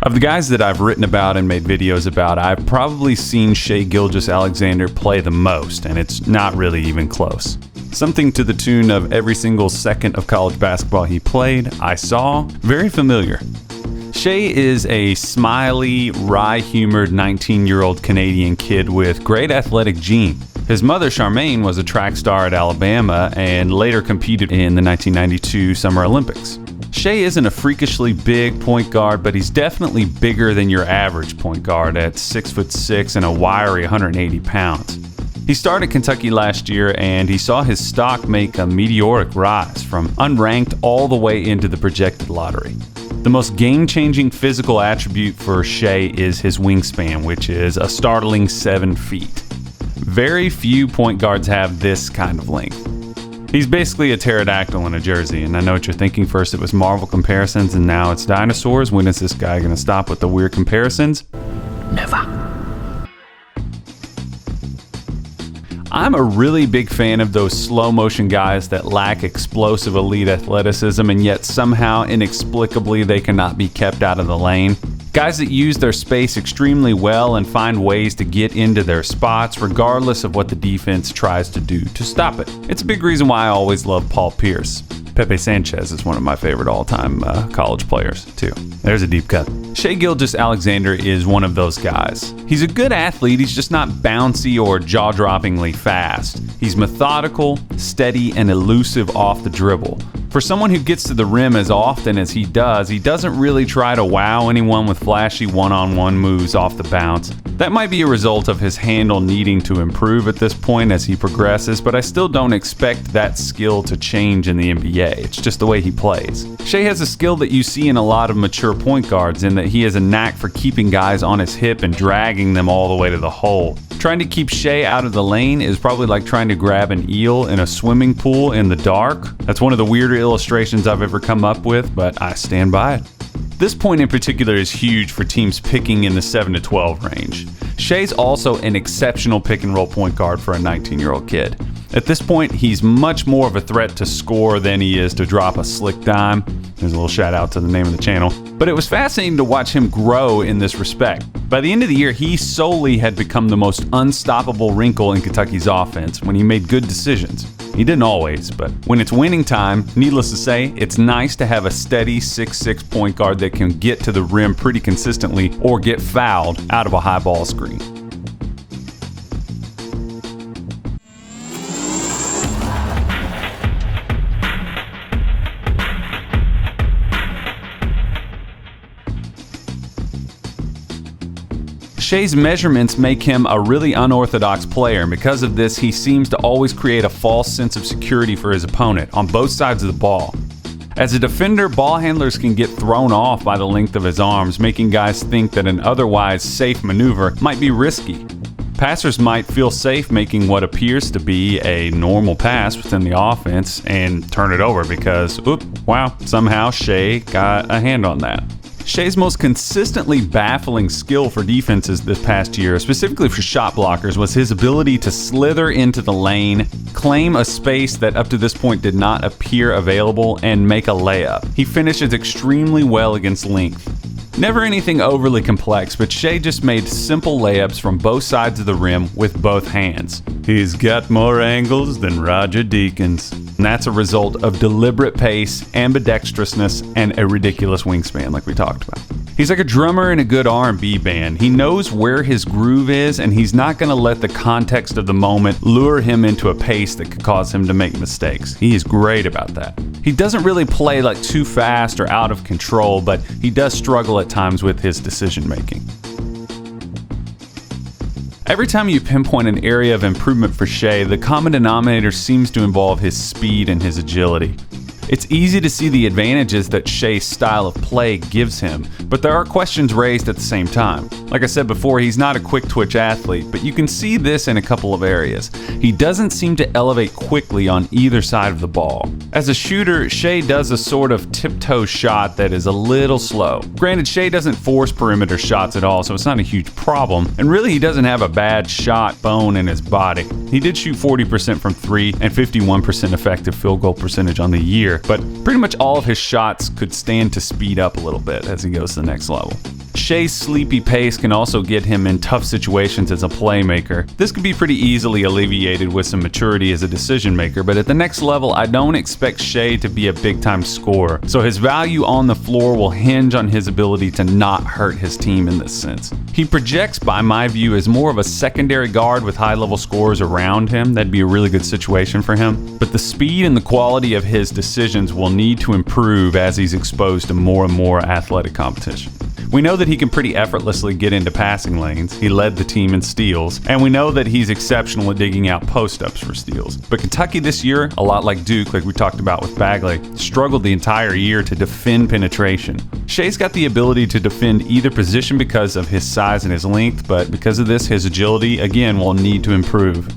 Of the guys that I've written about and made videos about, I've probably seen Shai Gilgeous-Alexander play the most, and it's not really even close. Something to the tune of every single second of college basketball he played, I saw. Very familiar. Shai is a smiley, wry-humored 19-year-old Canadian kid with great athletic gene. His mother, Charmaine, was a track star at Alabama and later competed in the 1992 Summer Olympics. Shai isn't a freakishly big point guard, but he's definitely bigger than your average point guard at 6'6" and a wiry 180 pounds. He started Kentucky last year, and he saw his stock make a meteoric rise from unranked all the way into the projected lottery. The most game-changing physical attribute for Shai is his wingspan, which is a startling 7 feet. Very few point guards have this kind of length. He's basically a pterodactyl in a jersey, and I know what you're thinking. First it was Marvel comparisons, and now it's dinosaurs. When is this guy going to stop with the weird comparisons? Never. I'm a really big fan of those slow-motion guys that lack explosive elite athleticism, and yet somehow, inexplicably, they cannot be kept out of the lane. Guys that use their space extremely well and find ways to get into their spots regardless of what the defense tries to do to stop it. It's a big reason why I always love Paul Pierce. Pepe Sanchez is one of my favorite all-time college players, too. There's a deep cut. Shai Gilgeous-Alexander is one of those guys. He's a good athlete, he's just not bouncy or jaw-droppingly fast. He's methodical, steady, and elusive off the dribble. For someone who gets to the rim as often as he doesn't really try to wow anyone with flashy one-on-one moves off the bounce. That might be a result of his handle needing to improve at this point as he progresses, but I still don't expect that skill to change in the NBA. It's just the way he plays. Shai has a skill that you see in a lot of mature point guards in that he has a knack for keeping guys on his hip and dragging them all the way to the hole. Trying to keep Shai out of the lane is probably like trying to grab an eel in a swimming pool in the dark. That's one of the weirder illustrations I've ever come up with, but I stand by it. This point in particular is huge for teams picking in the 7 to 12 range. Shai's also an exceptional pick and roll point guard for a 19-year-old kid. At this point, he's much more of a threat to score than he is to drop a slick dime. There's a little shout out to the name of the channel. But it was fascinating to watch him grow in this respect. By the end of the year, he solely had become the most unstoppable wrinkle in Kentucky's offense when he made good decisions. He didn't always, but when it's winning time, needless to say, it's nice to have a steady 6'6" point guard that can get to the rim pretty consistently or get fouled out of a high ball screen. Shai's measurements make him a really unorthodox player, and because of this, he seems to always create a false sense of security for his opponent on both sides of the ball. As a defender, ball handlers can get thrown off by the length of his arms, making guys think that an otherwise safe maneuver might be risky. Passers might feel safe making what appears to be a normal pass within the offense and turn it over because, somehow Shai got a hand on that. Shai's most consistently baffling skill for defenses this past year, specifically for shot blockers, was his ability to slither into the lane, claim a space that up to this point did not appear available, and make a layup. He finishes extremely well against length. Never anything overly complex, but Shai just made simple layups from both sides of the rim with both hands. He's got more angles than Roger Deakins. And that's a result of deliberate pace, ambidextrousness, and a ridiculous wingspan like we talked about. He's like a drummer in a good R&B band. He knows where his groove is, and he's not going to let the context of the moment lure him into a pace that could cause him to make mistakes. He is great about that. He doesn't really play like too fast or out of control, but he does struggle at times with his decision making. Every time you pinpoint an area of improvement for Shai, the common denominator seems to involve his speed and his agility. It's easy to see the advantages that Shai's style of play gives him, but there are questions raised at the same time. Like I said before, he's not a quick twitch athlete, but you can see this in a couple of areas. He doesn't seem to elevate quickly on either side of the ball. As a shooter, Shai does a sort of tiptoe shot that is a little slow. Granted, Shai doesn't force perimeter shots at all, so it's not a huge problem, and really he doesn't have a bad shot bone in his body. He did shoot 40% from 3 and 51% effective field goal percentage on the year, but pretty much all of his shots could stand to speed up a little bit as he goes to the next level. Shai's sleepy pace can also get him in tough situations as a playmaker. This could be pretty easily alleviated with some maturity as a decision maker, but at the next level, I don't expect Shai to be a big-time scorer, so his value on the floor will hinge on his ability to not hurt his team in this sense. He projects, by my view, as more of a secondary guard with high-level scorers around him. That'd be a really good situation for him, but the speed and the quality of his decisions will need to improve as he's exposed to more and more athletic competition. We know that he can pretty effortlessly get into passing lanes. He led the team in steals, and we know that he's exceptional at digging out post-ups for steals. But Kentucky this year, a lot like Duke, like we talked about with Bagley, struggled the entire year to defend penetration. Shai's got the ability to defend either position because of his size and his length, but because of this, his agility, again, will need to improve.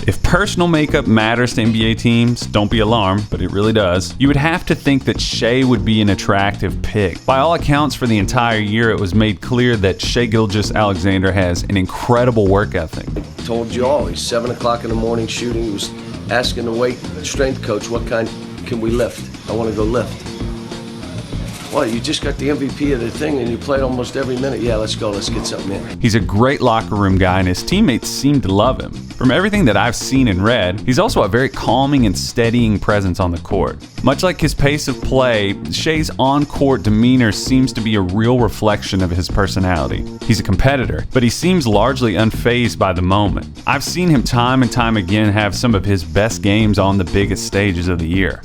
If personal makeup matters to NBA teams, don't be alarmed, but it really does. You would have to think that Shai would be an attractive pick. By all accounts, for the entire year, it was made clear that Shai Gilgeous-Alexander has an incredible work ethic. Told you all, he's 7 o'clock in the morning shooting. He was asking the weight strength coach, what kind can we lift? I want to go lift. Well, you just got the MVP of the thing and you played almost every minute. Yeah, let's go. Let's get something in. He's a great locker room guy and his teammates seem to love him. From everything that I've seen and read, he's also a very calming and steadying presence on the court. Much like his pace of play, Shai's on-court demeanor seems to be a real reflection of his personality. He's a competitor, but he seems largely unfazed by the moment. I've seen him time and time again have some of his best games on the biggest stages of the year.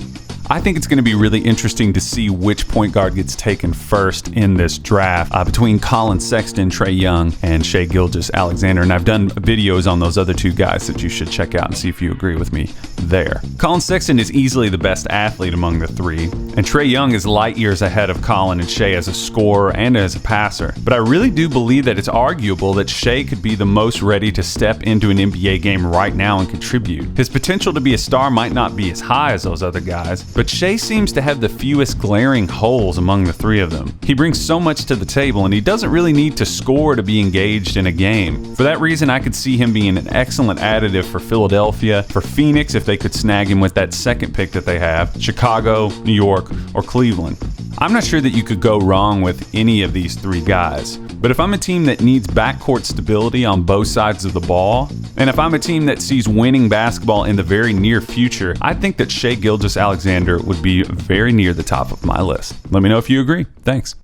I think it's going to be really interesting to see which point guard gets taken first in this draft between Collin Sexton, Trae Young, and Shai Gilgeous-Alexander. And I've done videos on those other two guys that you should check out and see if you agree with me there. Collin Sexton is easily the best athlete among the three, and Trae Young is light years ahead of Collin and Shai as a scorer and as a passer. But I really do believe that it's arguable that Shai could be the most ready to step into an NBA game right now and contribute. His potential to be a star might not be as high as those other guys, but Shai seems to have the fewest glaring holes among the three of them. He brings so much to the table, and he doesn't really need to score to be engaged in a game. For that reason, I could see him being an excellent additive for Philadelphia, for Phoenix if they could snag him with that second pick that they have, Chicago, New York, or Cleveland. I'm not sure that you could go wrong with any of these three guys, but if I'm a team that needs backcourt stability on both sides of the ball, and if I'm a team that sees winning basketball in the very near future, I think that Shai Gilgeous-Alexander would be very near the top of my list. Let me know if you agree. Thanks.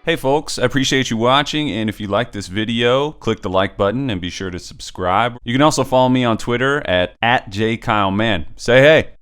Hey folks, I appreciate you watching, and if you like this video, click the like button and be sure to subscribe. You can also follow me on Twitter at JKyleMann. Say hey.